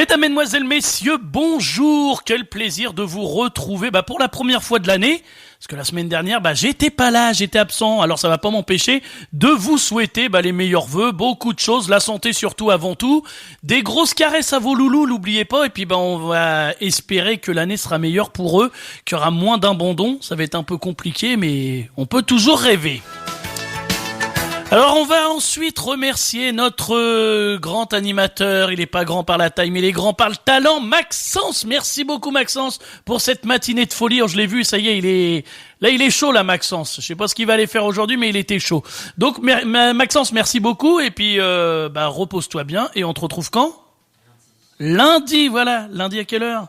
Mesdames, Mesdemoiselles, Messieurs, bonjour. Quel plaisir de vous retrouver pour la première fois de l'année. Parce que la semaine dernière, j'étais pas là, j'étais absent. Alors ça va pas m'empêcher de vous souhaiter les meilleurs vœux, beaucoup de choses, la santé surtout avant tout. Des grosses caresses à vos loulous, n'oubliez pas. Et puis on va espérer que l'année sera meilleure pour eux, qu'il y aura moins d'abandon. Ça va être un peu compliqué, mais on peut toujours rêver. Alors on va ensuite remercier notre grand animateur, il est pas grand par la taille mais il est grand par le talent, Maxence. Merci beaucoup Maxence pour cette matinée de folie. Je l'ai vu, ça y est, il est chaud là Maxence. Je sais pas ce qu'il va aller faire aujourd'hui mais il était chaud. Donc Maxence, merci beaucoup et puis repose-toi bien et on te retrouve quand ? Lundi, voilà. Lundi à quelle heure ?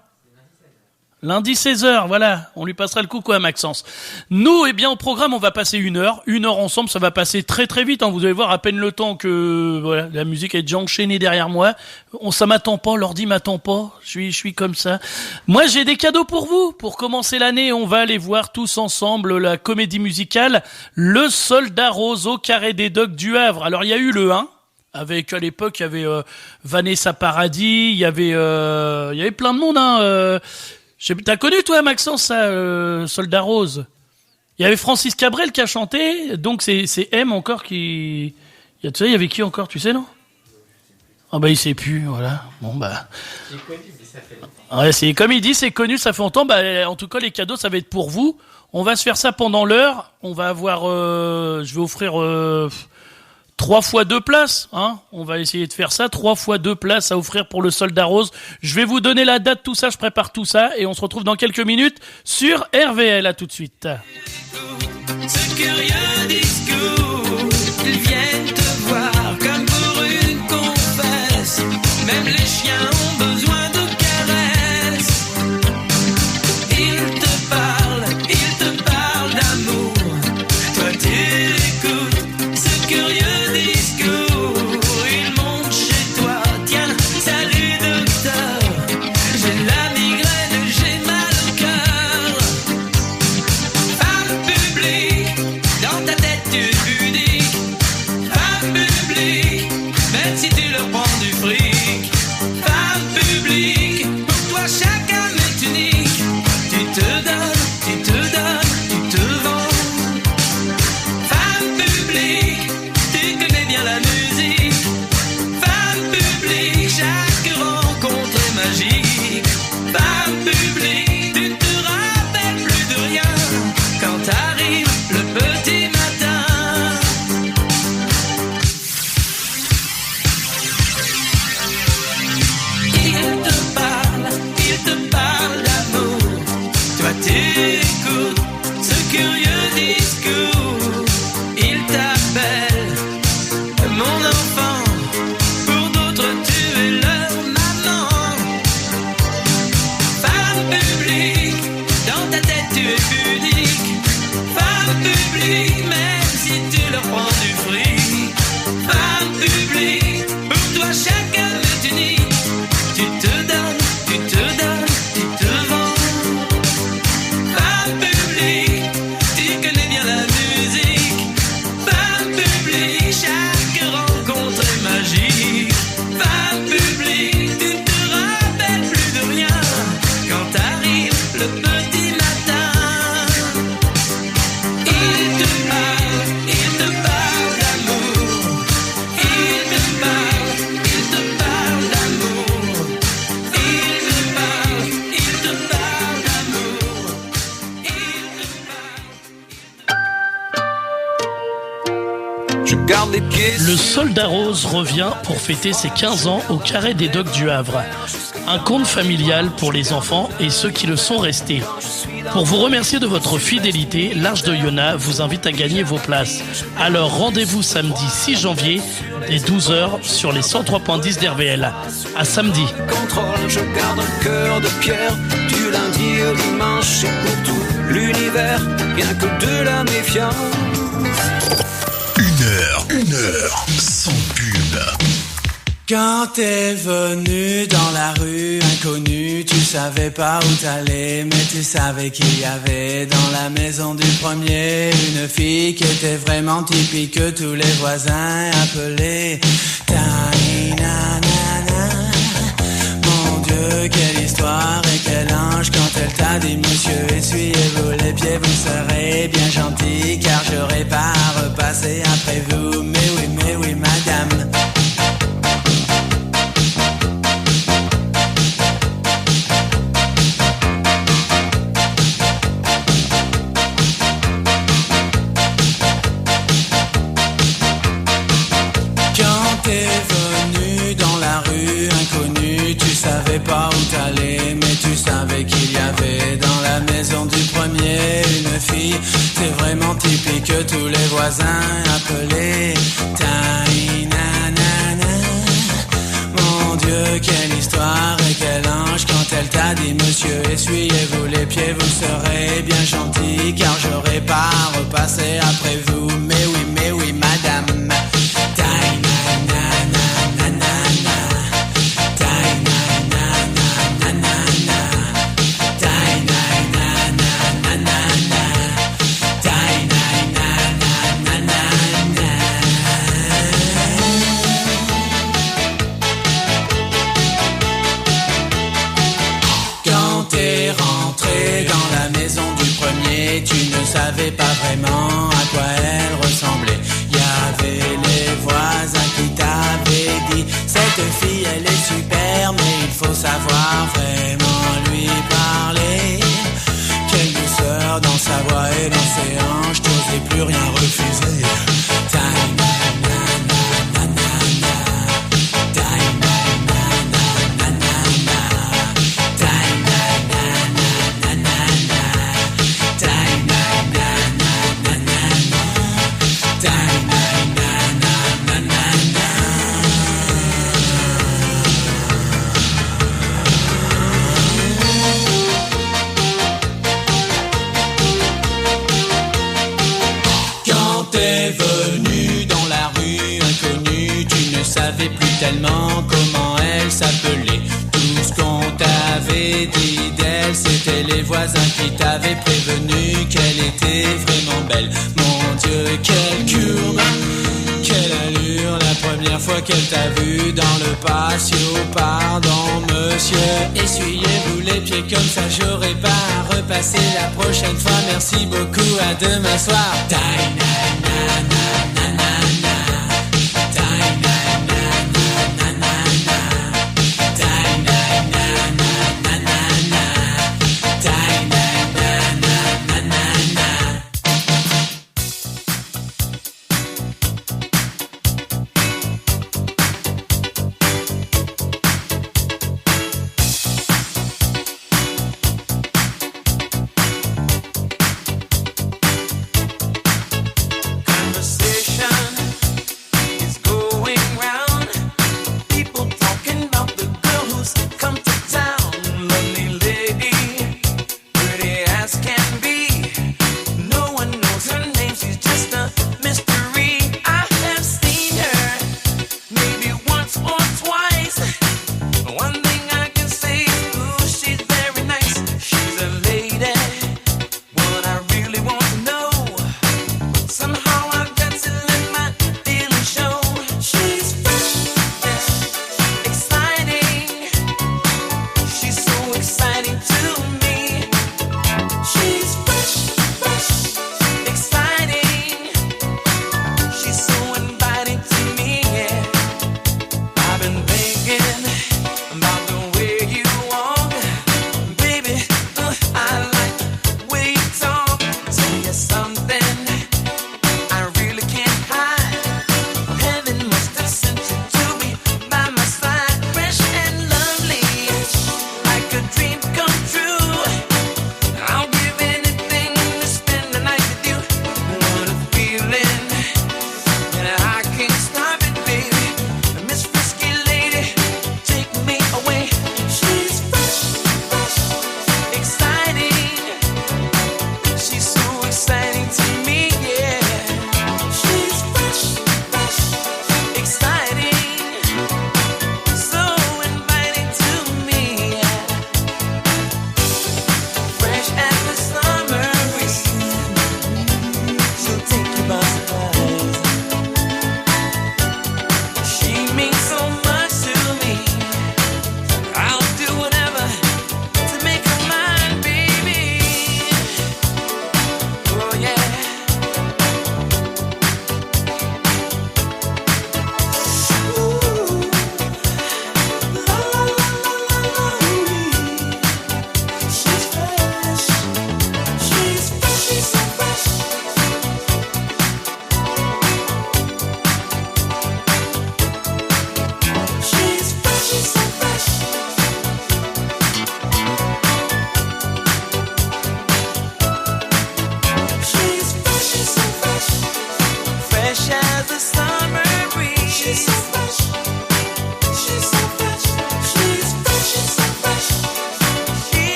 Lundi 16h, voilà, on lui passera le coucou à Maxence. Nous, au programme, on va passer une heure ensemble, ça va passer très très vite, vous allez voir à peine le temps que la musique est déjà enchaînée derrière moi. Ça m'attend pas, l'ordi m'attend pas, je suis comme ça. Moi, j'ai des cadeaux pour vous. Pour commencer l'année, on va aller voir tous ensemble la comédie musicale Le Soldat Rose au Carré des Docks du Havre. Alors, il y a eu le 1. Avec, à l'époque, il y avait Vanessa Paradis, il y avait plein de monde, T'as connu toi Maxence ça, Soldat Rose? Il y avait Francis Cabrel qui a chanté, donc c'est M encore qui... Il y avait qui encore, tu sais non? Il sait plus, voilà. J'ai connu, mais ça fait longtemps. Ouais, c'est comme il dit, c'est connu, ça fait longtemps. En tout cas, les cadeaux, ça va être pour vous. On va se faire ça pendant l'heure. On va avoir... je vais offrir... 3 fois 2 places, On va essayer de faire ça. 3 fois 2 places à offrir pour le Soldat Rose. Je vais vous donner la date, tout ça, je prépare tout ça. Et on se retrouve dans quelques minutes sur RVL. À tout de suite. Ce curieux discours, ils viennent te voir comme pour une confesse. Même les chiens ont besoin de caresses. Ils te parlent d'amour. Toi tu écoutes ce curieux discours, il monte chez toi, tiens, salut docteur, j'ai la migraine, j'ai mal au cœur. Femme publique, dans ta tête tu es pudique. Femme publique, même si tu leur prends du fric. Femme publique, pour toi chaque âme est unique. Tu te donnes, tu te donnes, tu te vends. Femme publique, tu connais bien la musique. Femme publique, chaque rencontre est magique. Femme publique, tu ne te rappelles plus de rien quand arrive le petit matin. Il te parle d'amour. Toi t'écoutes ce curieux discours. Il t'appelle mon enfant, pour d'autres tu es leur maman. Femme publique, dans ta tête tu es pudique. Femme publique, même si tu leur prends du fric. Femme publique, pour toi chacun est unique. Tu te donnes, tu te donnes, tu te vends. Femme publique, tu connais bien la musique. Femme publique, chaque rencontre est magique. Femme publique, tu ne te rappelles plus de rien quand arrive le petit matin. Il te parle d'amour. Il te parle d'amour. Il te parle d'amour. Je garde les pieds. Le Soldat Rose revient pour fêter ses 15 ans au Carré des Docks du Havre. Un conte familial pour les enfants et ceux qui le sont restés. Pour vous remercier de votre fidélité, l'Arche de Yona vous invite à gagner vos places. Alors rendez-vous samedi 6 janvier dès 12h sur les 103.10 d'RVL. À samedi. Contrôle, je garde un cœur de pierre. Du lundi au dimanche, et pour tout l'univers, rien que de la méfiance. Une heure sans pub. Quand t'es venu dans la rue inconnue, tu savais pas où t'allais, mais tu savais qu'il y avait dans la maison du premier une fille qui était vraiment typique que tous les voisins appelaient Taïna Nana. Mon Dieu, quelle histoire et quel ange quand elle t'a dit monsieur, essuyez-vous les pieds, vous serez bien gentil, car j'aurai pas à repasser après vous. Mais oui, madame. Quand t'es venu dans la rue inconnue, tu savais pas où t'allais, mais tu savais qu'il y avait dans la maison du premier une fille. C'est vraiment typique que tous les voisins appelaient Taïnanana. Mon Dieu, quelle histoire et quel ange quand elle t'a dit monsieur, essuyez-vous les pieds, vous serez bien gentil, car j'aurai pas à repasser après vous. Mais oui, madame. Tu ne savais pas vraiment à quoi elle ressemblait. Il y avait les voisins qui t'avaient dit cette fille elle est super, mais il faut savoir vraiment lui parler. Quelle douceur dans sa voix et dans ses hanches, t'osais plus rien refuser. Tellement comment elle s'appelait. Tout ce qu'on t'avait dit d'elle, c'était les voisins qui t'avaient prévenu qu'elle était vraiment belle. Mon Dieu, quelle courbe, quelle allure, la première fois qu'elle t'a vu dans le patio. Pardon monsieur, essuyez-vous les pieds, comme ça j'aurai pas à repasser la prochaine fois. Merci beaucoup, à demain soir.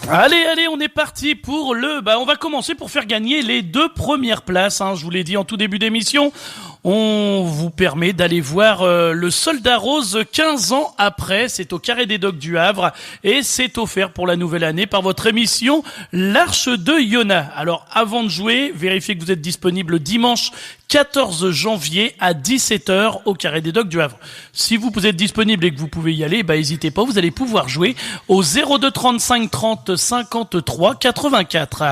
Allez, on est parti pour on va commencer pour faire gagner les 2 premières places, hein. Je vous l'ai dit en tout début d'émission. On vous permet d'aller voir le Soldat Rose 15 ans après. C'est au Carré des Docks du Havre et c'est offert pour la nouvelle année par votre émission L'Arche de Yona. Alors, avant de jouer, vérifiez que vous êtes disponible dimanche 14 janvier à 17h au Carré des Docks du Havre. Si vous êtes disponible et que vous pouvez y aller, n'hésitez pas, vous allez pouvoir jouer au 02 35 30 53 84.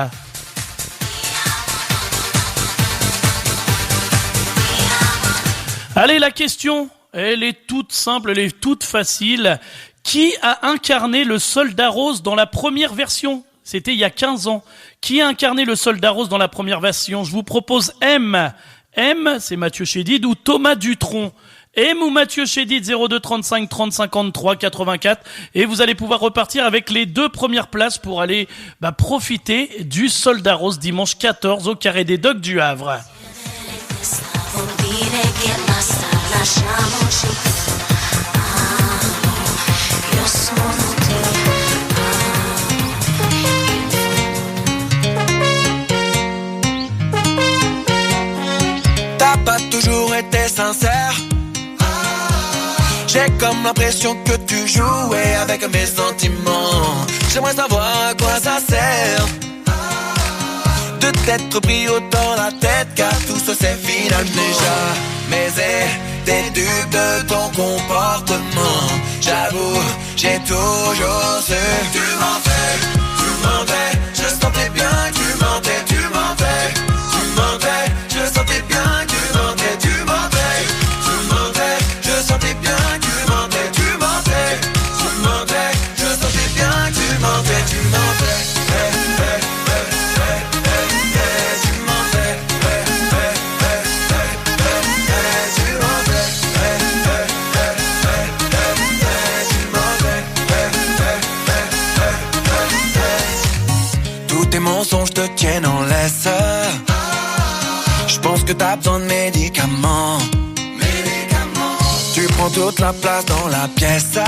Allez, la question, elle est toute simple, elle est toute facile. Qui a incarné le Soldat Rose dans la première version ? C'était il y a 15 ans. Qui a incarné le Soldat Rose dans la première version ? Je vous propose M, c'est Mathieu Chédid, ou Thomas Dutronc. M ou Mathieu Chédid, 02 35 30 53 84. Et vous allez pouvoir repartir avec les 2 premières places pour aller profiter du Soldat Rose dimanche 14 au Carré des Docks du Havre. T'as pas toujours été sincère. J'ai comme l'impression que tu jouais avec mes sentiments. J'aimerais savoir à quoi ça sert de t'être pris autant la tête, car tout ça c'est final déjà. Mais t'es dupe de ton comportement. J'avoue, j'ai toujours su. Tu mentais, je sentais bien que tu mentais. Tu mentais, je sentais bien que tu mentais. Tu mentais, je sentais bien que tu mentais. Tu mentais, je sentais bien que tu mentais. Tu mentais. Tous tes mensonges te tiennent en laisse. Je pense que t'as besoin de médicaments. Tu prends toute la place dans la pièce.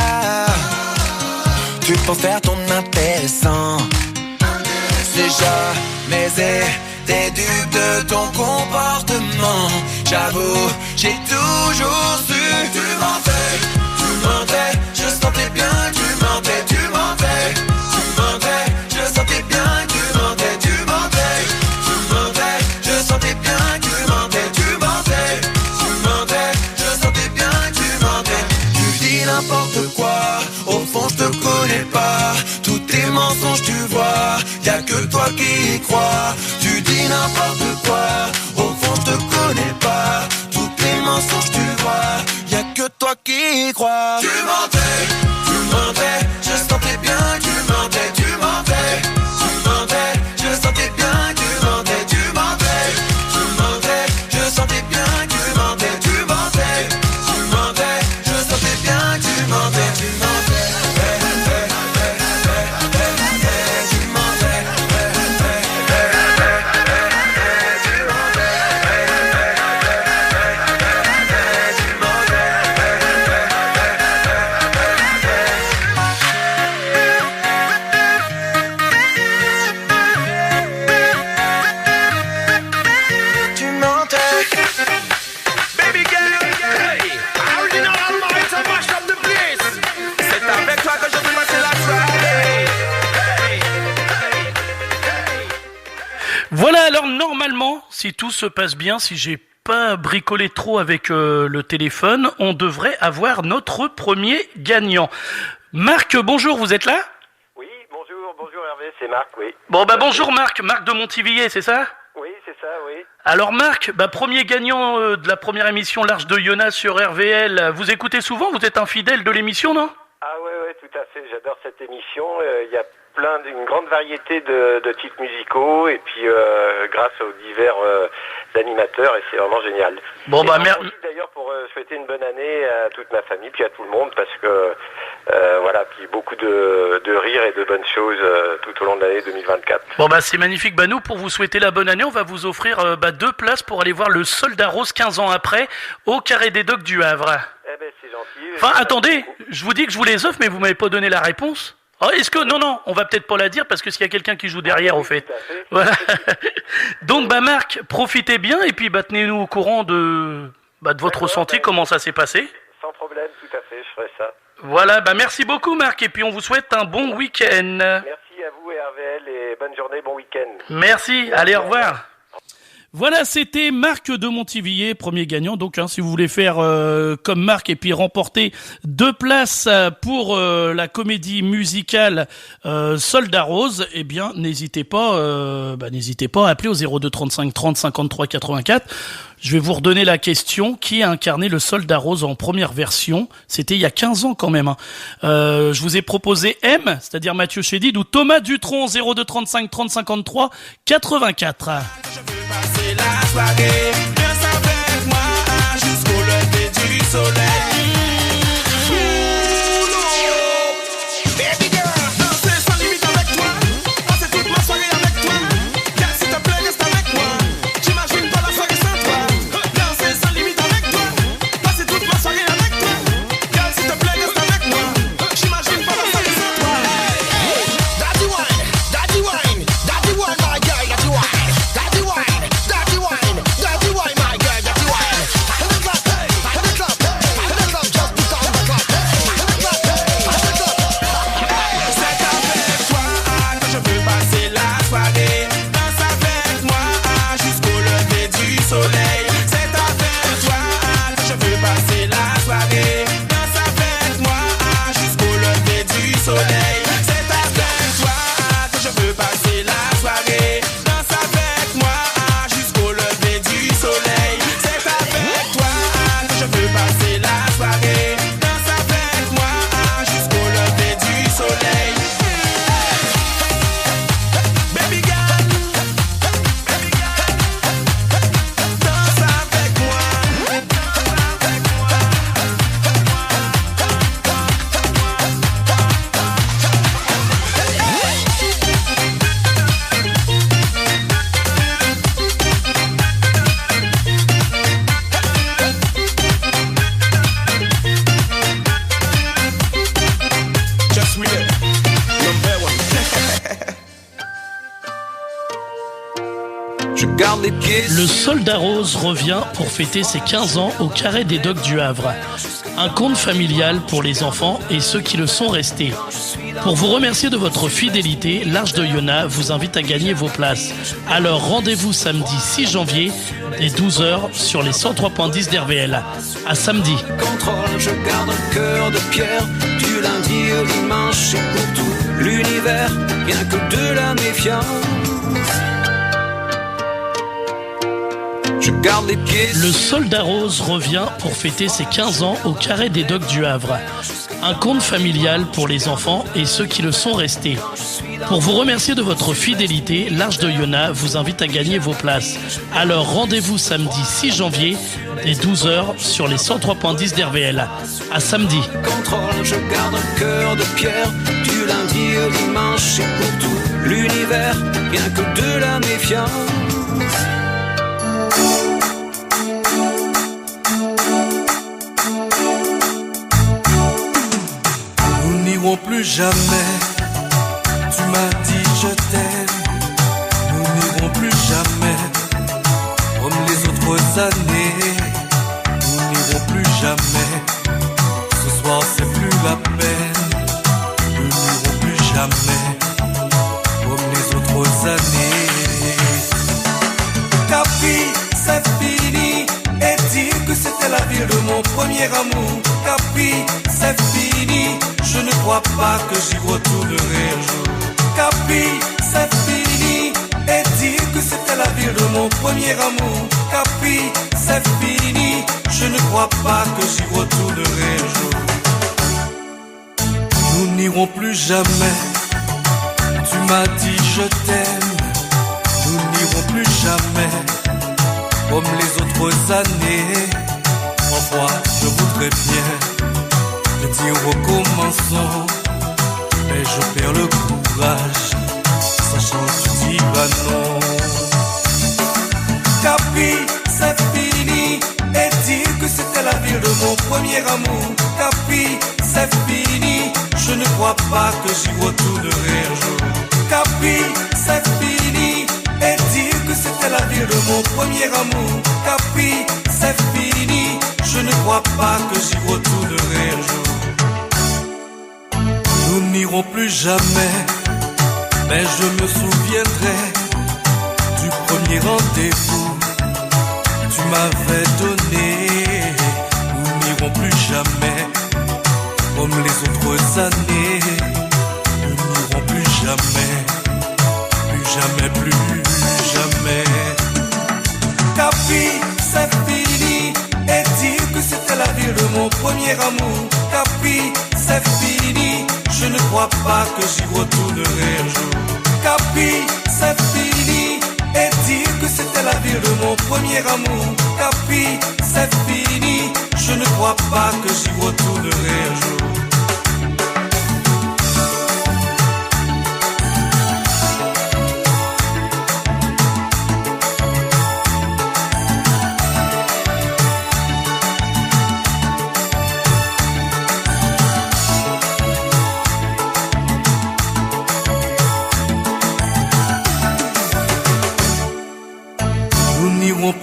Tu peux faire ton intéressant. C'est jamais t'es dupe de ton comportement. J'avoue, j'ai toujours su. Tu mentais, je sentais bien que tu mentais. Tu mentais, je sentais bien que tu mentais. Tu mentais, je sentais bien que tu mentais. Tu mentais, je sentais bien que tu mentais. Tu dis n'importe quoi, au fond je te connais pas. Tous tes mensonges tu vois, y'a que toi qui y crois. Tu dis n'importe quoi, au fond je te connais pas. Tous tes mensonges tu vois, y'a que toi qui y crois. Tu mentais, je sentais bien que tu mentais. Tu mentais, je sentais bien que tu mentais. Tu mentais, je sentais bien que tu mentais. Tu mentais, je sentais bien que tu mentais. Tu mentais. Voilà, alors normalement, si tout se passe bien, si j'ai pas bricolé trop avec le téléphone, on devrait avoir notre premier gagnant. Marc, bonjour, vous êtes là ? Oui, bonjour Hervé, c'est Marc, oui. Bon, bonjour Marc de Montivilliers, c'est ça ? Oui, c'est ça, oui. Alors Marc, premier gagnant de la première émission L'Arche de Yona sur RVL, vous écoutez souvent, vous êtes un fidèle de l'émission, non ? Ah ouais, tout à fait, j'adore cette émission, il y a une grande variété de titres musicaux et puis grâce aux divers animateurs et c'est vraiment génial. Bon merci d'ailleurs pour souhaiter une bonne année à toute ma famille puis à tout le monde parce que puis beaucoup de rire et de bonnes choses tout au long de l'année 2024. Bon c'est magnifique. Nous pour vous souhaiter la bonne année, on va vous offrir 2 places pour aller voir le Soldat Rose 15 ans après au Carré des Docks du Havre. Eh ben c'est gentil. Enfin attendez, je vous dis que je vous les offre mais vous m'avez pas donné la réponse. Oh, est-ce que non, on va peut-être pas la dire parce que s'il y a quelqu'un qui joue derrière, au fait. Tout à fait. Voilà. Donc, Marc, profitez bien et puis tenez-nous au courant de votre ressenti, comment ça s'est passé. Sans problème, tout à fait, je ferai ça. Voilà, merci beaucoup, Marc, et puis on vous souhaite un bon week-end. Merci à vous et RVL et bonne journée, bon week-end. Merci, allez, au revoir. Voilà, c'était Marc de Montivilliers, premier gagnant. Donc, si vous voulez faire comme Marc et puis remporter 2 places pour la comédie musicale Soldats Roses, eh bien, n'hésitez pas à appeler au 02 35 30 53 84. Je vais vous redonner la question. Qui a incarné le Soldat Rose en première version? C'était il y a 15 ans quand même. Je vous ai proposé M, c'est-à-dire Mathieu Chédid, ou Thomas Dutronc, 02 35 30 53 84. C'est la soirée, danse avec moi jusqu'au lever du soleil. Baby girl, danser sans limite avec toi, passer toute ma soirée avec toi. Car s'il te plaît, reste avec moi, j'imagine pas la soirée sans toi. Danser sans limite avec toi, passer toute ma soirée avec toi. Car s'il te plaît, reste avec moi, j'imagine pas la soirée sans toi. Daddy wine, daddy wine, daddy wine, my girl, daddy wine, daddy wine. Daddy wine, my girl, daddy wine. Hit the club, hit the club, hit the club, just put on the club. Hit the club, hit the club. C'est avec toi que je veux passer la soirée. Danse avec moi jusqu'au lever du soleil. C'est avec toi que je veux passer la soirée. Danse avec moi jusqu'au lever du soleil. C'est avec toi que je veux passer la soirée. Danse avec moi jusqu'au lever du soleil. C'est avec toi que je veux passer la soirée. Danse avec moi jusqu'au lever du soleil. Baby girl, danse avec moi. Just read it. Number one. Je garde les pieds. Le Soldat Rose revient pour fêter ses 15 ans au Carré des Docks du Havre. Un conte familial pour les enfants et ceux qui le sont restés. Pour vous remercier de votre fidélité, l'Arche de Yona vous invite à gagner vos places. Alors rendez-vous samedi 6 janvier dès 12h sur les 103.10 d'RVL. À samedi. Contrôle, je garde un cœur de pierre. Du lundi au dimanche, et pour tout l'univers, rien que de la méfiance. Je garde les pieds. Le Soldat Rose revient pour fêter ses 15 ans au Carré des Docks du Havre. Un conte familial pour les enfants et ceux qui le sont restés. Pour vous remercier de votre fidélité, l'Arche de Yona vous invite à gagner vos places. Alors rendez-vous samedi 6 janvier dès 12h sur les 103.10 d'RVL. À samedi. Contrôle, je garde un cœur de pierre. Du lundi au dimanche, et pour tout l'univers, rien que de la méfiance. Nous n'irons plus jamais. Tu m'as dit je t'aime. Nous n'irons plus jamais. Comme les autres années. Nous n'irons plus jamais. Ce soir c'est plus la peine. Nous n'irons plus jamais. Comme les autres années. Capi, c'est fini. Et dire que c'était la ville de mon premier amour. Capi, c'est fini. Je ne crois pas que j'y retournerai un jour. Capi, c'est fini. Et dire que c'était la ville de mon premier amour. Capi, c'est fini. Je ne crois pas que j'y retournerai un jour. Nous n'irons plus jamais. Tu m'as dit je t'aime. Nous n'irons plus jamais. Comme les autres années. Parfois je voudrais bien te dire recommençons, mais je perds le courage, sachant que tu dis bah non. Capi, c'est fini. Et dire que c'était la ville de mon premier amour. Capi, c'est fini. Je je ne crois pas que j'y retournerai un jour. Capri, c'est fini, et dire que c'était la ville de mon premier amour. Capri, c'est fini, je ne crois pas que j'y retournerai un jour. Nous n'irons plus jamais, mais je me souviendrai du premier rendez-vous que tu m'avais donné. Nous n'irons plus jamais comme les autres années. Nous n'irons plus jamais, plus jamais, plus jamais. Capri, c'est fini, et dire que c'était la ville de mon premier amour. Capri, c'est fini, je ne crois pas que j'y retournerai un jour. Capri, c'est fini, et dire que c'était la ville de mon premier amour. Capri, c'est fini, je ne crois pas que j'y retournerai un jour.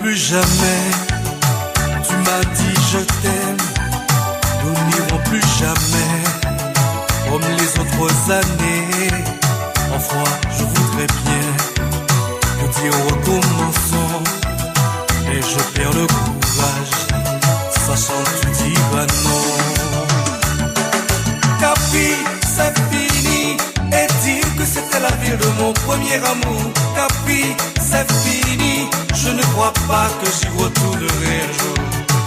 Plus jamais, tu m'as dit je t'aime. Nous n'irons plus jamais comme les autres années. Enfin, je voudrais bien te dire recommençons, mais je perds le courage, sachant que tu diras non. Capri, c'est fini, et dire que c'était la ville de mon premier amour. Capri, c'est fini, je ne crois pas que j'y retournerai un jour.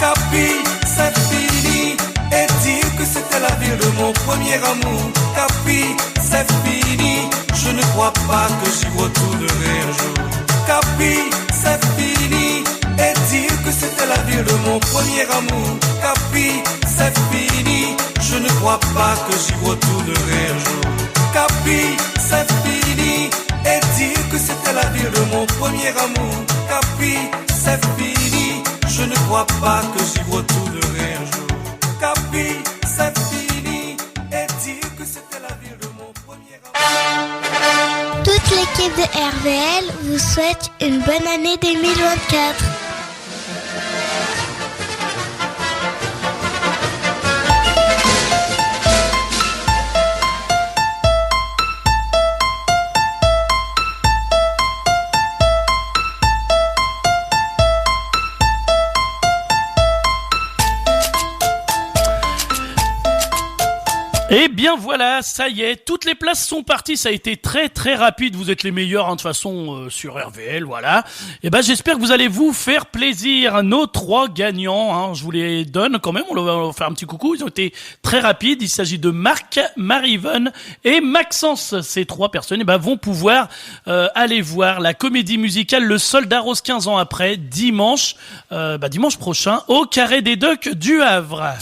Capri, c'est fini, et dire que c'était la ville de mon premier amour. Capri, c'est fini, je ne crois pas que j'y retournerai un jour. Capri, c'est fini, et dire que c'était la ville de mon premier amour. Capri, c'est fini, je ne crois pas que j'y retournerai un jour. Capri, c'est fini, et dire que c'était la ville de mon premier amour. Capri, c'est fini, je ne crois pas que j'y retournerai un jour. Capri, c'est fini, et dire que c'était la ville de mon premier amour. Toute l'équipe de RVL vous souhaite une bonne année 2024. Eh bien voilà, ça y est, toutes les places sont parties, ça a été très très rapide, vous êtes les meilleurs de toute façon sur RVL, voilà. Et ben j'espère que vous allez vous faire plaisir. Nos 3 gagnants, je vous les donne quand même, on va faire un petit coucou, ils ont été très rapides, il s'agit de Marc, Marie-Yvonne et Maxence. Ces 3 personnes vont pouvoir aller voir la comédie musicale Le Soldat Rose 15 ans après, dimanche prochain au Carré des Docks du Havre.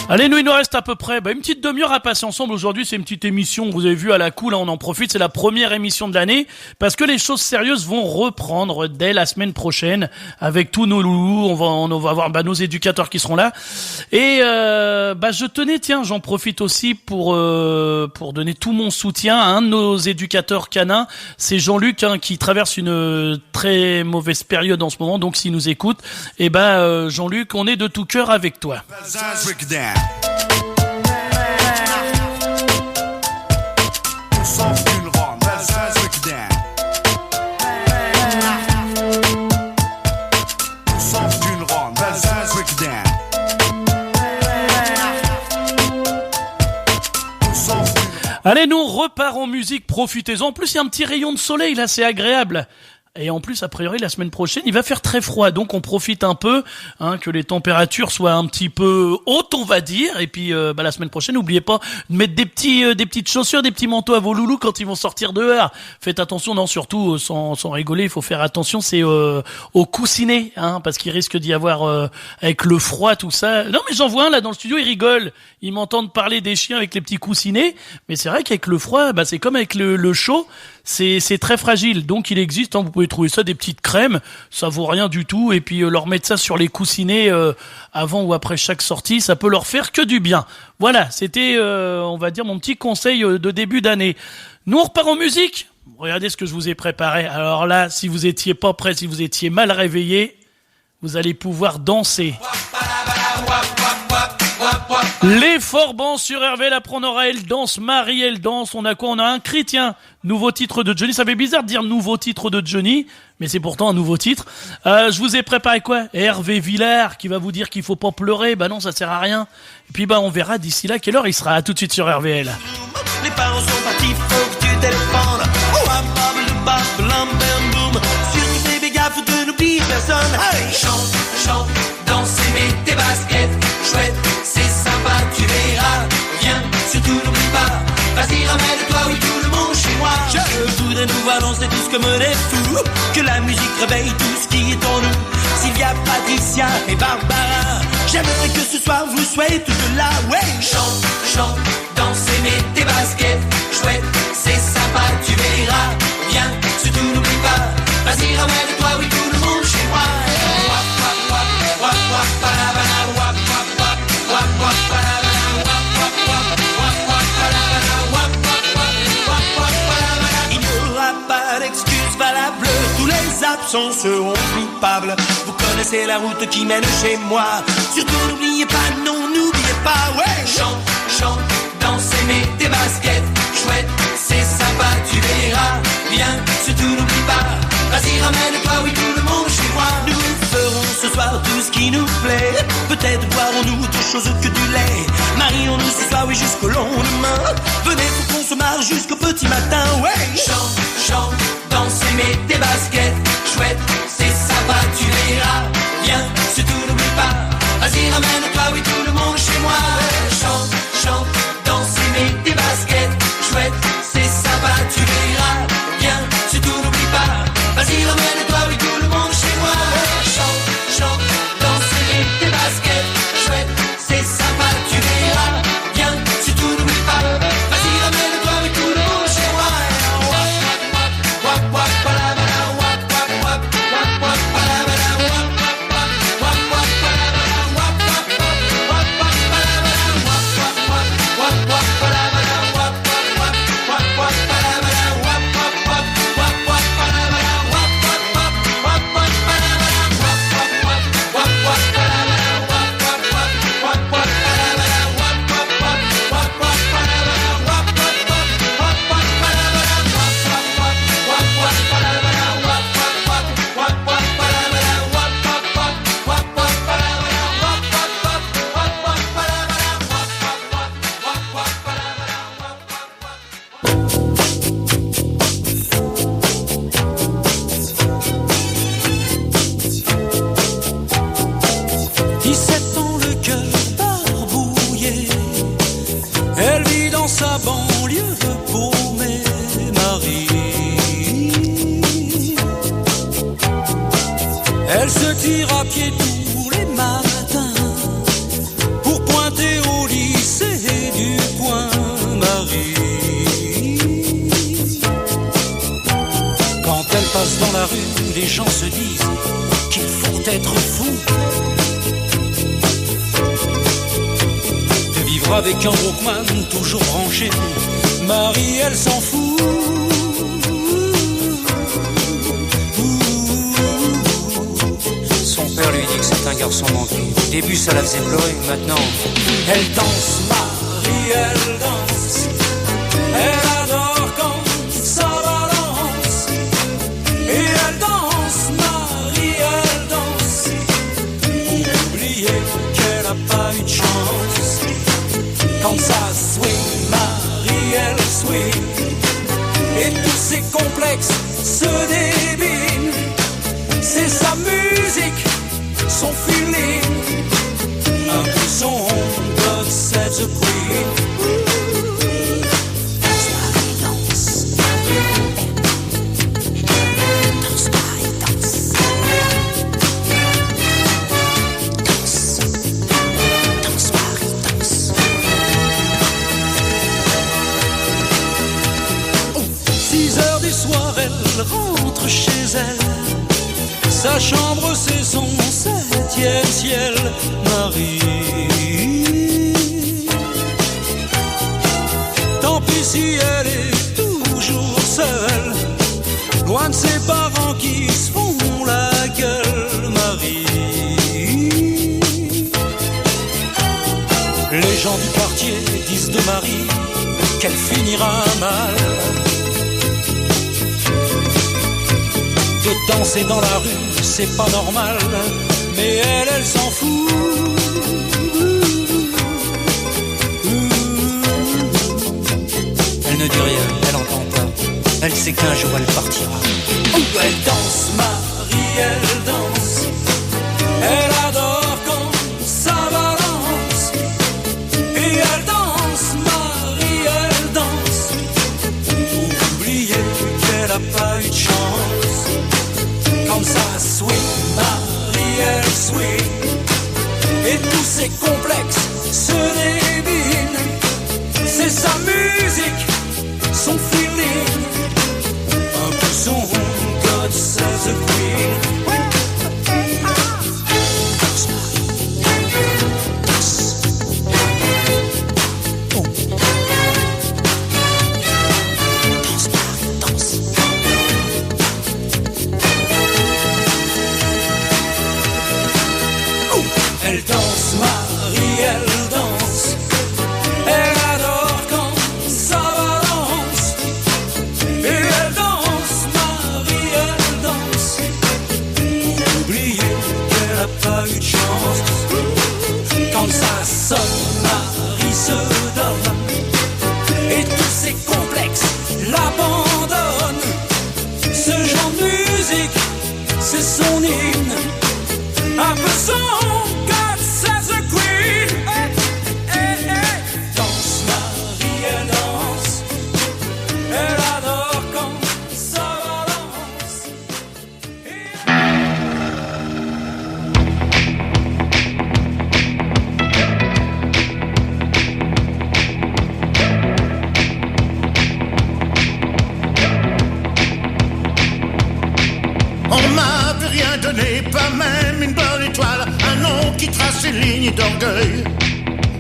Allez, nous, il nous reste à peu près une petite demi-heure à passer ensemble. Aujourd'hui, c'est une petite émission, vous avez vu, à la cool, on en profite, c'est la première émission de l'année, parce que les choses sérieuses vont reprendre dès la semaine prochaine, avec tous nos loulous, on va avoir nos éducateurs qui seront là. Et je tenais, j'en profite aussi pour donner tout mon soutien à un de nos éducateurs canins, c'est Jean-Luc, qui traverse une très mauvaise période en ce moment, donc s'il nous écoute, Jean-Luc, on est de tout cœur avec toi. Allez, nous, on repart en musique, profitez-en. En plus, il y a un petit rayon de soleil, là, c'est agréable. Et en plus, a priori, la semaine prochaine, il va faire très froid. Donc, on profite un peu, que les températures soient un petit peu hautes, on va dire. Et puis, la semaine prochaine, n'oubliez pas de mettre des petites chaussures, des petits manteaux à vos loulous quand ils vont sortir dehors. Faites attention, non, surtout, sans rigoler, il faut faire attention, c'est aux coussinets, parce qu'il risque d'y avoir, avec le froid, tout ça. Non, mais j'en vois un, là, dans le studio, il rigole. Ils m'entendent parler des chiens avec les petits coussinets. Mais c'est vrai qu'avec le froid, c'est comme avec le chaud. c'est très fragile. Donc il existe, hein, vous pouvez trouver ça, des petites crèmes, ça vaut rien du tout. Et puis leur mettre ça sur les coussinets avant ou après chaque sortie, ça peut leur faire que du bien. Voilà, c'était, on va dire, mon petit conseil de début d'année. Nous, on repart en musique. Regardez ce que je vous ai préparé. Alors là, si vous étiez pas prêts, si vous étiez mal réveillés, vous allez pouvoir danser. Les Forbans sur RVL, après on aura Elle danse, Marie Elle danse. On a quoi? On a un chrétien. Nouveau titre de Johnny. Ça fait bizarre de dire nouveau titre de Johnny, mais c'est pourtant un nouveau titre. Je vous ai préparé quoi? Hervé Villard qui va vous dire qu'il faut pas pleurer. Bah non, ça sert à rien. Et puis bah on verra d'ici là quelle heure il sera. À tout de suite sur RVL. Les parents sont partis, faut que tu t'éléphontes. Oh, boum. Surtout fais gaffe de n'oublier personne. Hey, chante, chante, danse et mets tes baskets. Chouette, c'est sympa, tu verras. Viens, surtout n'oublie pas. Vas-y, ramène-toi, oui, tout le monde chez moi. Je voudrais nous voir danser tous comme des fous. Que la musique réveille tout ce qui est en nous. Sylvia, Patricia et Barbara. J'aimerais que ce soir vous soyez toutes là, ouais. Chante, chante, danse et mets tes baskets. Chouette, c'est sympa, tu verras. Viens, surtout n'oublie pas. Vas-y, ramène-toi, oui, tout le monde chez moi. Il n'y aura pas d'excuses valables. Tous les absents seront coupables. Vous connaissez la route qui mène chez moi. Surtout n'oubliez pas, non, n'oubliez pas, ouais. Chante, chante, danse et mets tes baskets. Chouette, c'est sympa, tu verras. Viens, surtout n'oublie pas. Vas-y, ramène-toi, oui, tout le monde chez moi. Nous ferons ce soir tout ce qui nous plaît. Peut-être boirons-nous autre chose que du lait. Marions-nous ce soir, oui, jusqu'au lendemain. Venez pour qu'on se marre jusqu'au petit matin, ouais. Chante, chante, danse et mets tes baskets. Chouette, c'est sympa, tu verras. Viens, surtout n'oublie pas. Vas-y, ramène-toi, oui, tout le monde chez moi. Chante, chante, danse et mets tes baskets. Chouette, c'est sympa, tu verras. Viens, surtout n'oublie pas. Vas-y, ramène-toi, oui, tout le monde chez moi. Chante, chante, danse et mets tes baskets. Chouette, c'est sympa, tu verras. Viens, surtout n'oublie pas. Vas-y, ramène-toi, oui, tout le monde chez moi. sa banlieue paumée, Marie. Elle se tire à pied tous les matins pour pointer au lycée du coin, Marie. Quand elle passe dans la rue, les gens se disent qu'il faut être fou de vivre avec un Walkman toujours branché. Marie, elle s'en fout. Son père lui dit que c'est un garçon manqué. Au début, ça la faisait pleurer. Maintenant, elle danse, Marie, elle danse. Elle adore quand ça balance. Et elle danse, Marie, elle danse. Pour oublier qu'elle a pas eu de chance. Quand ça swing, Marie, elle swing. Et tous ses complexes se débinent. C'est sa musique, son feeling, un peu son God save the Queen. Danse, Marie, danse. Danse, Marie, danse. Danse. Danse, Marie, danse. 6 heures du soir. elle rentre chez elle. Sa chambre c'est son 7e ciel, Marie. Tant pis si elle est toujours seule, loin de ses parents qui se font la gueule, Marie. Les gens du quartier disent de Marie qu'elle finira mal. De danser dans la rue, c'est pas normal, mais elle s'en fout. Elle ne dit rien, elle entend pas. Elle sait qu'un jour elle partira. Elle danse, Marie, elle danse. Elle adore quand ça balance. Et elle danse, Marie, elle danse. Oubliez qu'elle a pas eu de chance. Comme ça, swing, Marie, elle swing. Et tous ses complexes se débinent. C'est sa musique, son feeling, un peu son God Save the Queen. Elle danse, Marie, elle danse. Elle adore quand ça balance. Et elle danse, Marie, elle danse. Oubliez qu'elle a pas eu de chance. Quand ça sonne, Marie se donne. Et tous ses complexes l'abandonnent. Ce genre de musique, c'est son hymne. Un peu son God Save the Queen. Danse, Marie, elle danse. Elle adore quand ça balance. On m'avait rien donné, pas même une bonne étoile, un nom qui trace une ligne d'orgueil.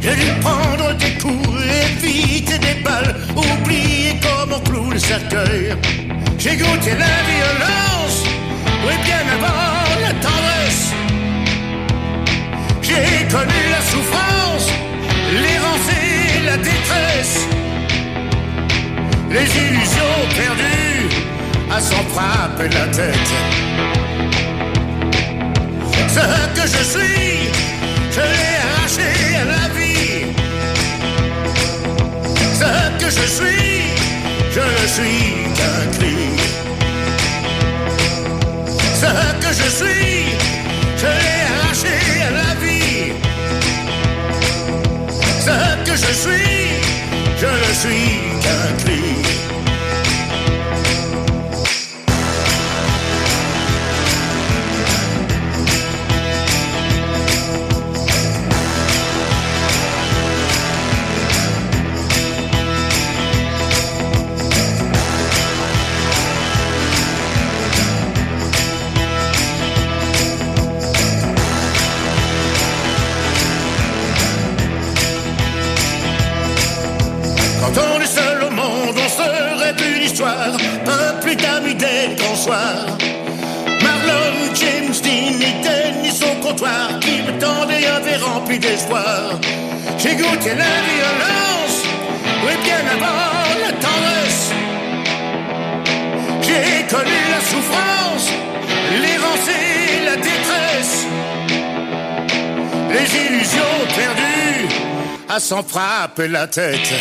J'ai dû prendre des coups, éviter des balles, oublier comment on cloue le cercueil. J'ai goûté la violence, oui bien avant la tendresse. J'ai connu la souffrance, l'errance et la détresse. Les illusions perdues, à s'en frapper la tête. Ce que je suis, je l'ai arraché à la vie. Ce que je suis qu'un cri. Ce que je suis, je l'ai arraché à la vie. Ce que je suis qu'un cri. Quand on est seul au monde, on se rêve une histoire, un plus d'amis dès le grand soir. Marlon, James Dean, Eden et son comptoir qui me tendait un verre rempli d'espoir. J'ai goûté la violence, oui bien avant la tendresse. J'ai connu la souffrance, l'errance et la détresse. Les illusions perdues, à s'en frapper la tête.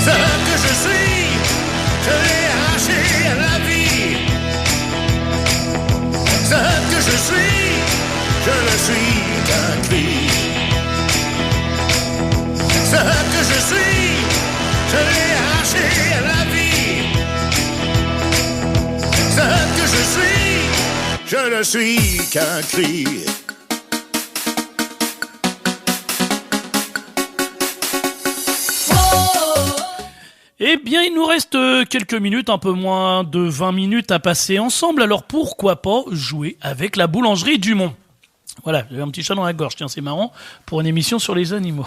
Ce que je suis, je l'ai arraché à la vie. je suis qu'un cri. Ce que je suis, je l'ai arraché à la vie. Ce que je ne suis qu'un cri. Eh bien, il nous reste quelques minutes, un peu moins de 20 minutes à passer ensemble. Alors, pourquoi pas jouer avec la boulangerie Dumont? Voilà, j'ai un petit chat dans la gorge, tiens, c'est marrant, pour une émission sur les animaux.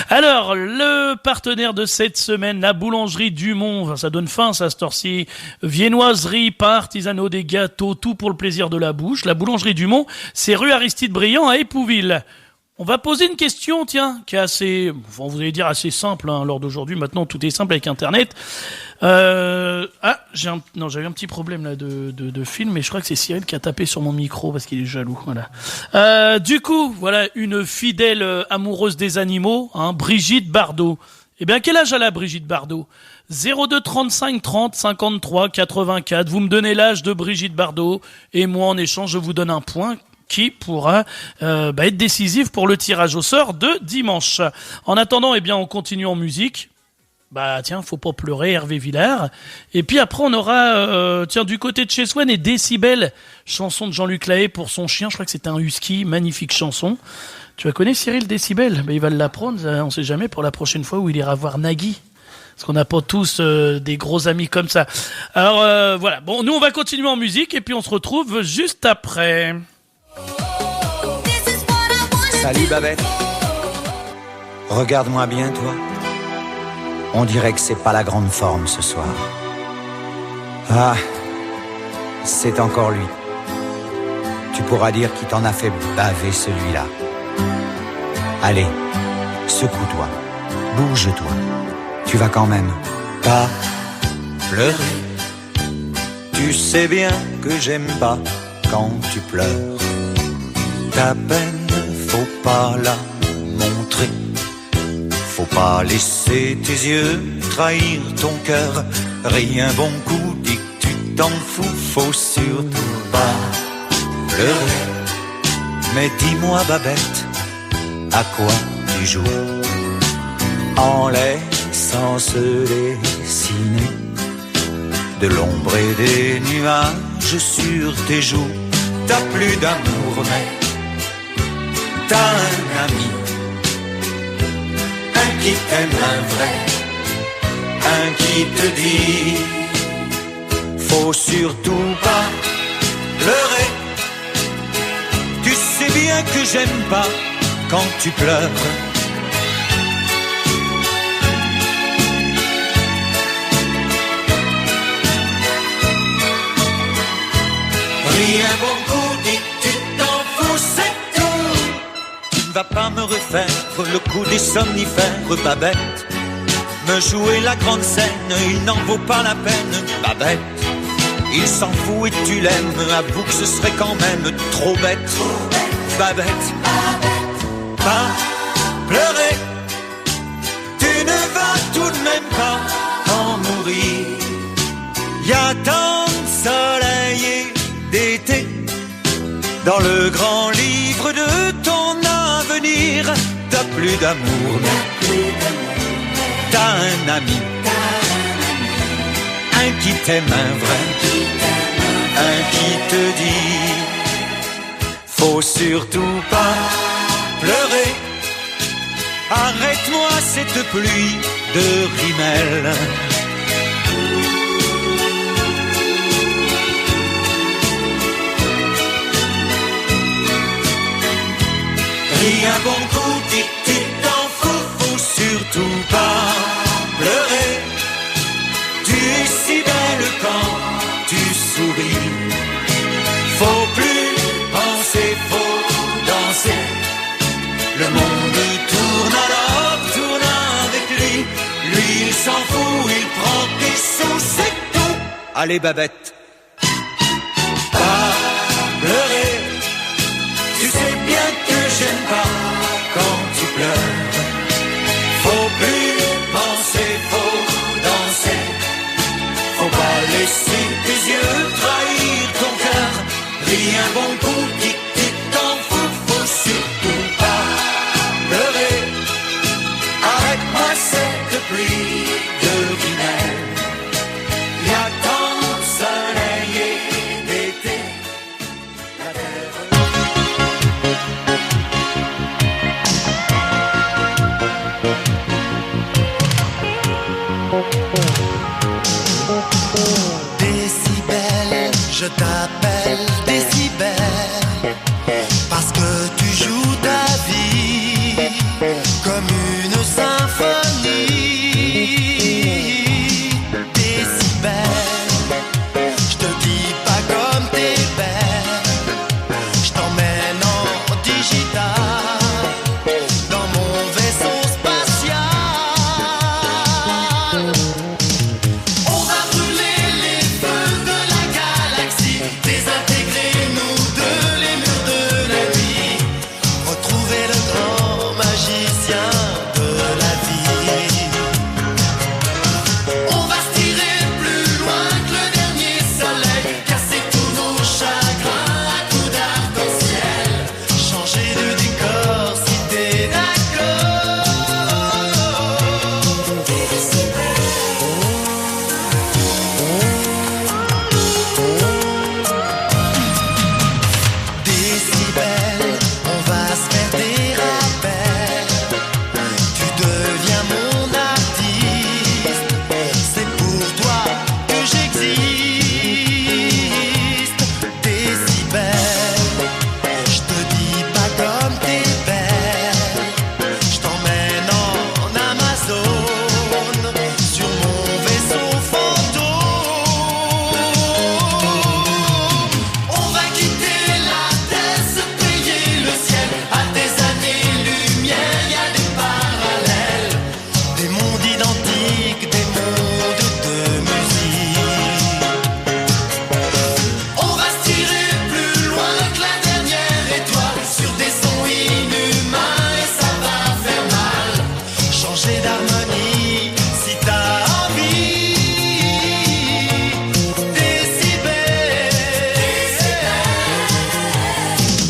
Alors, le partenaire de cette semaine, la boulangerie Dumont, ça donne faim, ça, cette heure-ci. Viennoiserie, pain artisanaux, des gâteaux, tout pour le plaisir de la bouche. La boulangerie Dumont, c'est rue Aristide Briand à Épouville. On va poser une question, tiens, qui est assez, enfin, vous allez dire assez simple, hein, lors d'aujourd'hui. Maintenant, tout est simple avec Internet. J'avais un petit problème là de film, mais je crois que c'est Cyril qui a tapé sur mon micro parce qu'il est jaloux. Voilà. Du coup, voilà une fidèle amoureuse des animaux, hein, Brigitte Bardot. Eh bien, quel âge a la Brigitte Bardot? 02 35 30 53 84. Vous me donnez l'âge de Brigitte Bardot et moi, en échange, je vous donne un point qui pourra être décisif pour le tirage au sort de dimanche. En attendant, eh bien, on continue en musique. Bah tiens, faut pas pleurer, Hervé Villard. Et puis après, on aura du côté de chez Swan et Décibel, chanson de Jean-Luc Lahaye pour son chien. Je crois que c'est un husky, magnifique chanson. Tu vas connaître Cyril Décibel? Il va l'apprendre, on sait jamais, pour la prochaine fois où il ira voir Nagui. Parce qu'on n'a pas tous des gros amis comme ça. Alors voilà, bon, nous on va continuer en musique et puis on se retrouve juste après. Salut Babette. Regarde-moi bien, toi. On dirait que c'est pas la grande forme ce soir. Ah, c'est encore lui. Tu pourras dire qui t'en a fait baver celui-là. Allez, secoue-toi, bouge-toi. Tu vas quand même pas pleurer. Tu sais bien que j'aime pas quand tu pleures. Ta peine, faut pas la montrer. Faut pas laisser tes yeux trahir ton cœur. Rien bon coup, dis que tu t'en fous. Faut surtout pas pleurer. Mais dis-moi Babette, à quoi tu joues? En laissant se dessiner de l'ombre et des nuages sur tes joues. T'as plus d'amour mais t'as un ami, un qui t'aime, un vrai, un qui te dit faut surtout pas pleurer. Tu sais bien que j'aime pas quand tu pleures. Rien bon coup, dis tu t'en fous, c'est tout. Tu ne vas pas me refaire le coup des somnifères, Babette. Me jouer la grande scène, il n'en vaut pas la peine, Babette. Il s'en fout et tu l'aimes, avoue que ce serait quand même trop bête, Babette. Pas pleurer, tu ne vas tout de même pas en mourir. Y a tant de soleil et d'été dans le grand livre de ton avenir. T'as plus d'amour, t'as un ami, un qui t'aime, un vrai, un qui te dit faut surtout pas pleurer. Arrête-moi cette pluie de rimel. Rien bon coup, dis tu t'en fous, faut surtout pas pleurer. Tu es si belle quand tu souris. Faut plus penser, faut danser. Le monde tourne alors, tourne avec lui. Lui il s'en fout, il prend tes sous, c'est tout. Allez Babette, pas pleurer. Tu sais bien que j'aime pas quand tu pleures. Faut plus penser, faut danser. Faut pas laisser tes yeux trahir ton cœur. Rien un bon coup, dis que tu t'en fous, faut surtout pas pleurer. Arrête-moi cette pluie de vinaigre. Il y a tant de soleil et d'été. La terre... Décibel, je t'appelle Décibel, parce que tu joues ta vie comme une symphonie. Décibel, je te dis pas comme t'es belle, je t'emmène en digital dans mon vaisseau spatial. On va brûler les feux de la galaxie, désintégrer nous deux les murs de la nuit, retrouver le grand magicien de la vie. On va se tirer plus loin que le dernier soleil, casser tous nos chagrins à coups d'arc-en-ciel, changer de décor si t'es d'accord. Décibel, on va se faire des rappels. Tu deviens mon artiste, c'est pour toi que j'existe. Décibel, je te dis pas comme t'es belle, je t'emmène en Amazon sur mon vaisseau fantôme. On va quitter la terre, se payer le ciel. À des années-lumière, y a des parallèles, des mondes identiques, des mondes de musique. On va se tirer plus loin que la dernière étoile, sur des sons inhumains et ça va faire mal. Changer d'harmonie si t'as envie. Décibel,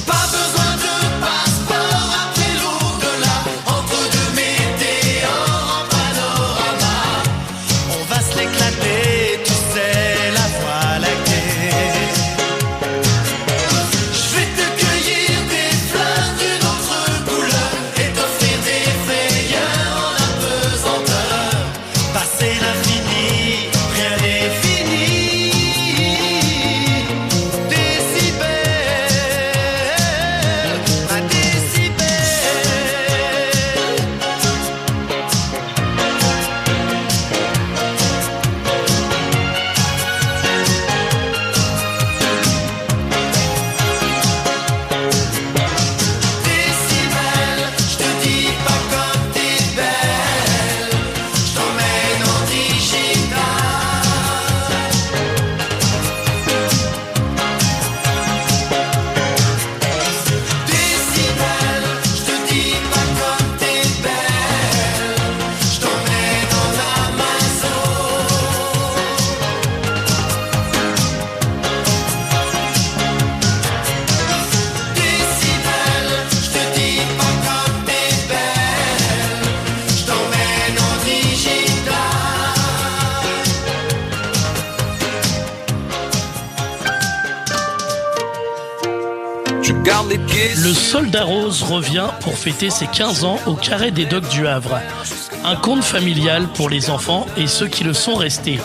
pas besoin de passeport après l'au-delà, entre deux météores en panorama. On va se l'éclater, tu sais, la voie lactée. Je vais te cueillir des fleurs d'une autre couleur et t'offrir des frayeurs en apesanteur. Passer l'infini, rien n'est fini. Décibel, à décibel. Décibel, je te dis pas comme t'es belle, je t'emmène en digital. Décibel, je te dis pas comme t'es belle, je t'emmène en Amazon. Décibel, je te dis pas comme t'es belle, je t'emmène en digital. Je garde les pieds. Le Soldat Rose revient pour fêter ses 15 ans au Carré des Docks du Havre. Un conte familial pour les enfants et ceux qui le sont restés.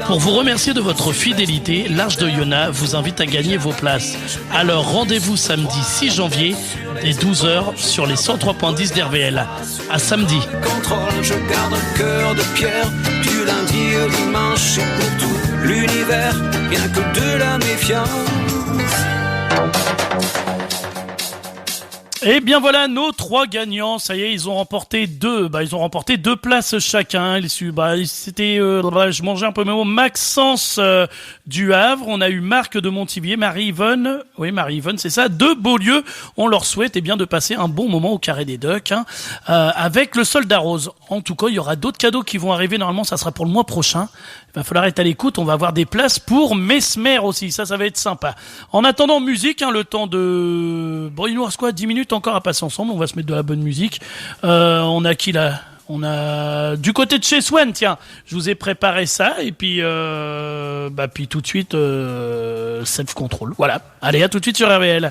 Pour vous remercier de votre fidélité, l'Arche de Yona vous invite à gagner vos places. Alors rendez-vous samedi 6 janvier dès 12h sur les 103.10 d'RVL. À samedi. Contrôle, je garde un cœur de pierre du lundi au dimanche et pour tout l'univers, rien que de la méfiance. Et bien voilà, nos 3 gagnants, ça y est, ils ont remporté 2 places chacun. C'était, je mangeais un peu mes mots, Maxence du Havre, on a eu Marc de Montivier, Marie-Yvonne, c'est ça, de Beaulieu. On leur souhaite bien de passer un bon moment au Carré des Ducks, avec le Soldat Rose. En tout cas, il y aura d'autres cadeaux qui vont arriver, normalement ça sera pour le mois prochain. Il va falloir être à l'écoute, on va avoir des places pour Mesmer aussi, ça va être sympa. En attendant, musique, le temps de... Bon, il nous reste quoi, 10 minutes encore à passer ensemble, on va se mettre de la bonne musique. On a qui là ? On a du côté de chez Swan, tiens, je vous ai préparé ça, et puis puis tout de suite, Self Control. Voilà, allez, à tout de suite sur RVL.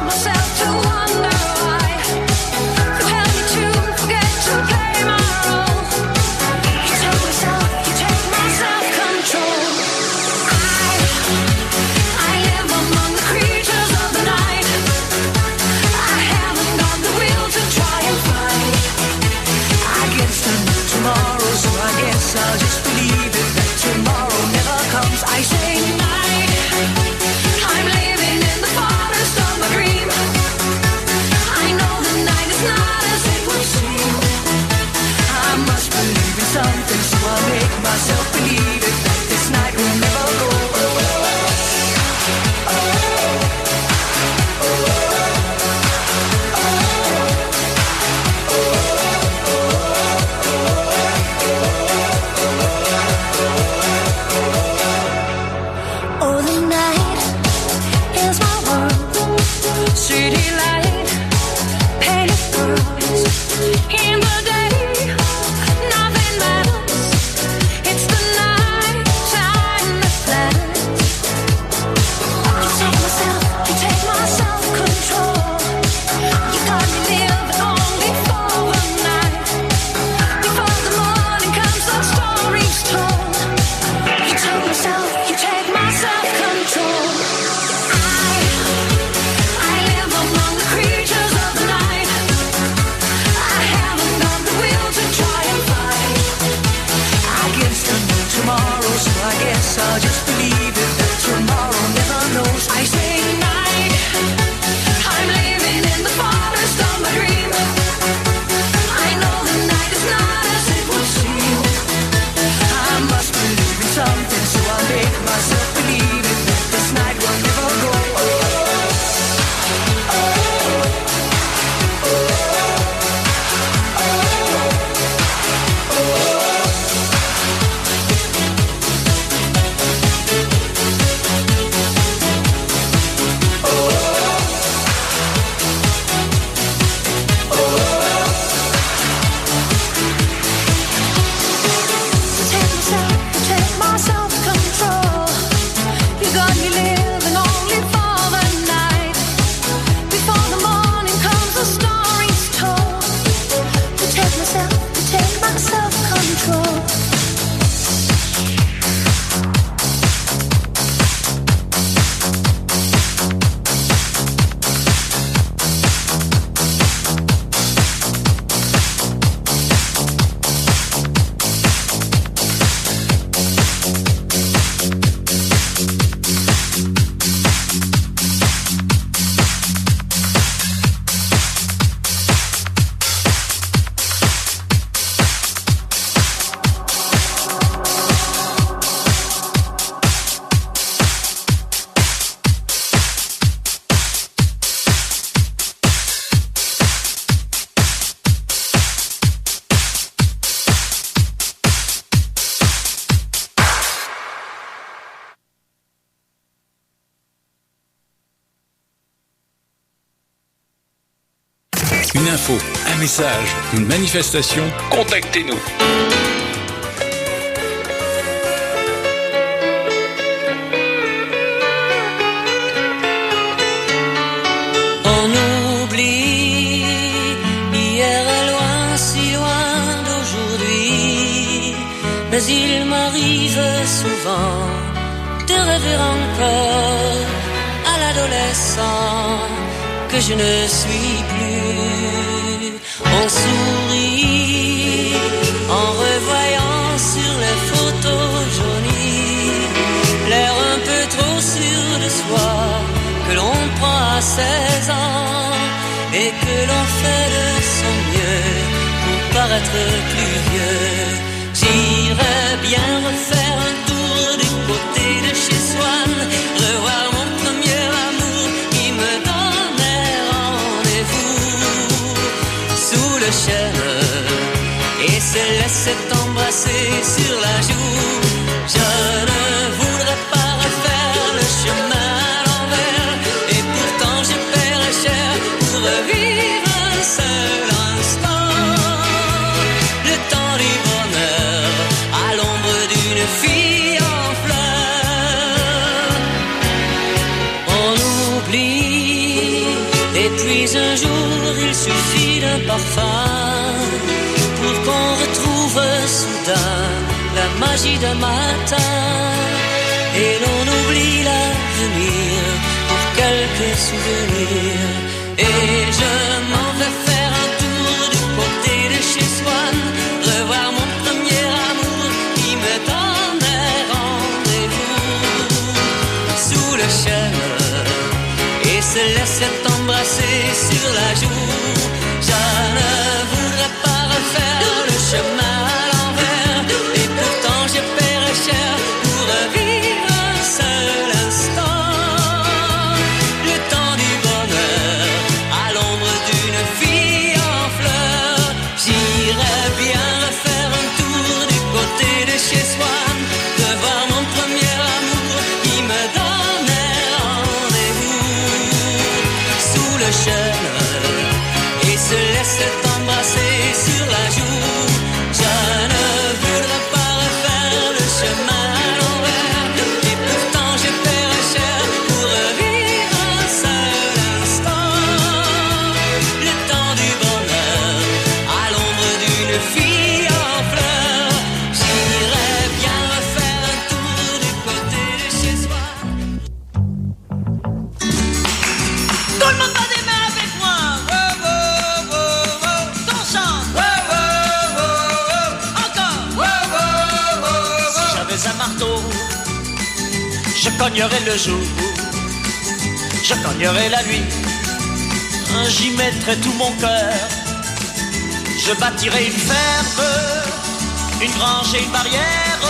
Myself Une info, un message, une manifestation, contactez-nous. On oublie, hier est loin, si loin d'aujourd'hui, mais il m'arrive souvent de rêver encore à l'adolescent que je ne suis plus. On sourit en revoyant sur les photos jaunies l'air un peu trop sûr de soi que l'on prend à 16 ans et que l'on fait de son mieux pour paraître plus vieux. J'irais bien refaire un tour du côté de chez Swann, revoir mon premier amour qui me donnait rendez-vous sous le chêne et se laisser embrasser sur la joue. Je ne voudrais pas refaire le chemin à l'envers et pourtant je paierais cher pour revivre un seul instant. Le temps du bonheur à l'ombre d'une fille en fleurs. On oublie et puis un jour il suffit d'un parfum pour qu'on retrouve soudain la magie d'un matin. Et l'on oublie l'avenir pour quelques souvenirs. Et je m'en vais faire un tour du côté de chez Swann, revoir mon premier amour qui me donnait rendez-vous sous le chêne et se laisser embrasser sur la joue. Je ne voudrais pas refaire le chemin à l'envers et pourtant je paierais cher pour revivre un seul instant. Le temps du bonheur à l'ombre d'une fille en fleurs. J'irais bien refaire un tour du côté de chez Swann, de voir mon premier amour qui me donnait rendez-vous sous le chêne et se laisser embrasser sur la joue. Je ne voudrais pas refaire le chemin à l'envers et pourtant je paierais cher pour revivre un seul instant. Le temps du bonheur à l'ombre d'une fille en fleurs. J'irais bien refaire un tour du côté de chez soi. Tout le monde va des mains avec moi. Wow, wow, wow, wow. Qu'on chante. Wow, wow, wow, wow. Encore. Wow, wow, wow, wow. Si j'avais un marteau, je cognerais le jour, je cognerais la nuit, j'y mettrais tout mon cœur. Je bâtirais une ferme, une grange et une barrière,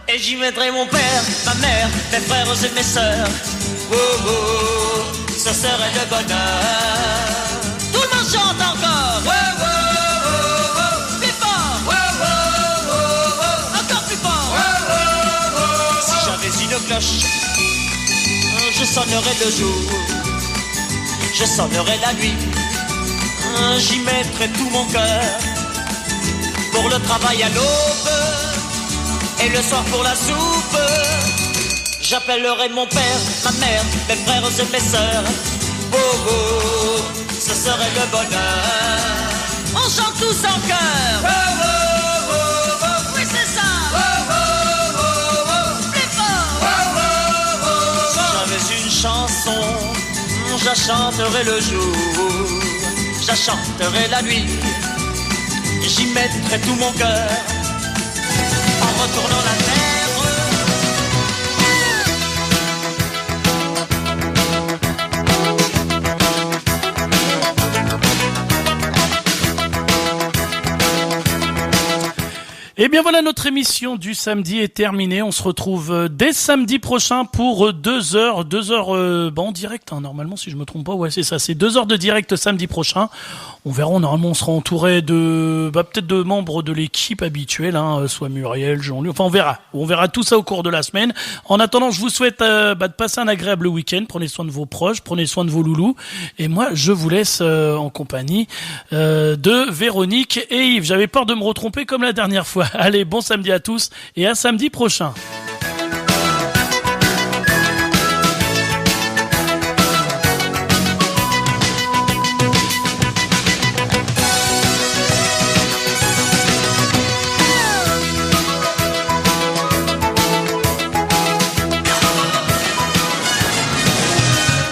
et j'y mettrais mon père, ma mère, mes frères et mes sœurs. Oh, oh, ce serait le bonheur. Tout le monde chante encore. Oh, oh, oh, oh. Plus fort. Oh, oh, oh, oh. Encore plus fort. Oh, oh, oh. Si j'avais une cloche, je sonnerais le jour, je sonnerais la nuit, j'y mettrais tout mon cœur. Pour le travail à l'aube et le soir pour la soupe, j'appellerai mon père, ma mère, mes frères et mes sœurs. Oh, oh, ce serait le bonheur. On chante tous en chœur. Oh, oh, oh, oh. Oui, c'est ça. Oh, oh, oh, oh. Plus fort. Oh, oh, oh, oh. Si j'avais une chanson, je la chanterai le jour, je la chanterai la nuit, j'y mettrai tout mon cœur en retournant la terre. Et bien voilà, notre émission du samedi est terminée. On se retrouve dès samedi prochain pour 2 heures en direct, hein, normalement, si je me trompe pas. Ouais, c'est ça, c'est 2 heures de direct samedi prochain. On verra, normalement, on sera entouré de, peut-être de membres de l'équipe habituelle, hein, soit Muriel, Jean-Luc. Enfin, on verra tout ça au cours de la semaine. En attendant, je vous souhaite de passer un agréable week-end. Prenez soin de vos proches, prenez soin de vos loulous. Et moi, je vous laisse en compagnie de Véronique et Yves. J'avais peur de me retromper comme la dernière fois. Allez, bon samedi à tous et à samedi prochain.